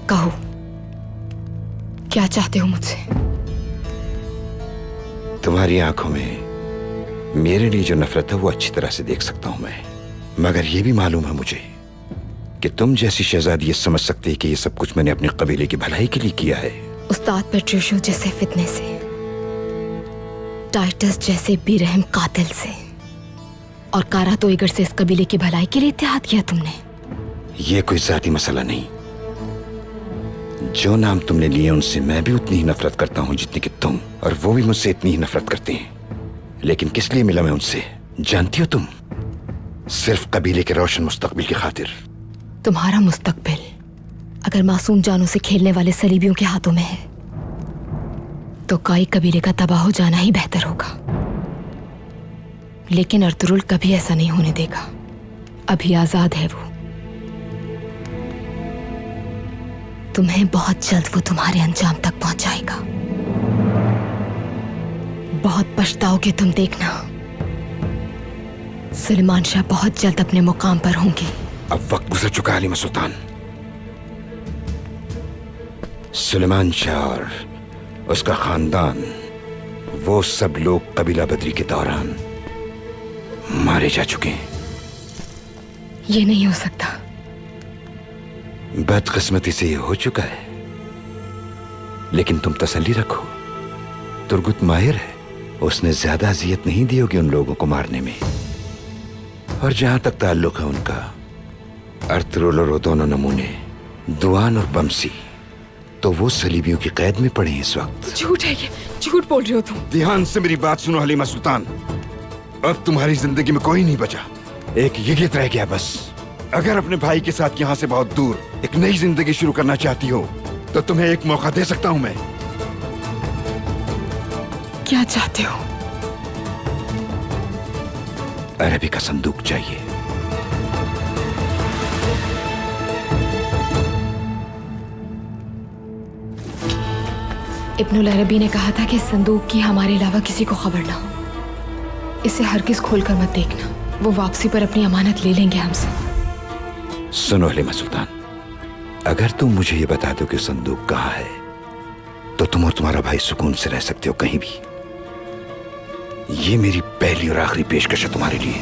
कहो, क्या चाहते हो मुझसे? तुम्हारी आंखों में मेरे लिए जो नफरत है वो अच्छी तरह से देख सकता हूं मैं, मगर ये भी मालूम है मुझे कि तुम जैसी शहजादी ये समझ सकती है कि ये सब कुछ मैंने अपने कबीले की भलाई के लिए किया है। उस्ताद पेट्रिशियो जैसे फितने से, टाइटस जैसे बेरहम कातिल से, और कारा तोइगर से इस कबीले की भलाई के लिए इत्तेहाद किया तुमने। ये कोई जाती मसला नहीं। जो नाम तुमने लिए उनसे मैं भी उतनी ही नफरत करता हूं जितनी कि तुम, और वो भी मुझसे इतनी ही नफरत करते हैं। लेकिन किस लिए मिला मैं उनसे, जानती हो तुम? सिर्फ कबीले के रोशन मुस्तकबिल की खातिर। तुम्हारा मुस्तकबिल अगर मासूम जानों से खेलने वाले सलीबियों के हाथों में है तो काई कबीले का तबाह हो जाना ही बेहतर होगा। लेकिन अर्तुरुल कभी ऐसा नहीं होने देगा। अभी आजाद है वो। तुम्हें बहुत जल्द वो तुम्हारे अंजाम तक पहुंचाएगा। बहुत पछताओगे तुम, देखना। सुलेमान शाह बहुत जल्द अपने मुकाम पर होंगे। अब वक्त गुजर चुका है हलीमा सुल्तान। सुलेमान शाह और उसका खानदान, वो सब लोग कबीला बदरी के दौरान मारे जा चुके हैं। ये नहीं हो सकता। बदकिस्मती से ये हो चुका है, लेकिन तुम तसल्ली रखो, तुर्गुत माहिर है। उसने ज्यादा अजियत नहीं दी होगी उन लोगों को मारने में। और जहां तक ताल्लुक है उनका, अर्तुरुल और वो दोनों नमूने, दुआन और बमसी, तो वो सलीबियों की कैद में पड़े हैं इस वक्त। झूठ है ये, झूठ बोल रहे हो तुम। ध्यान से मेरी बात सुनो हलीमा सुल्तान। अब तुम्हारी जिंदगी में कोई नहीं बचा, एक यगियत रह गया बस। अगर अपने भाई के साथ यहाँ से बहुत दूर एक नई जिंदगी शुरू करना चाहती हो तो तुम्हें एक मौका दे सकता हूं मैं। क्या चाहते हो? अरबी का संदूक चाहिए। इब्नुल अरबी ने कहा था कि संदूक की हमारे अलावा किसी को खबर ना हो। इसे हरगिज़ खोलकर मत देखना। वो वापसी पर अपनी अमानत ले लेंगे हमसे। सुनो हलीमा सुल्तान, अगर तुम मुझे ये बता दो कि संदूक कहाँ है तो तुम और तुम्हारा भाई सुकून से रह सकते हो कहीं भी। ये मेरी पहली और आखिरी पेशकश है तुम्हारे लिए।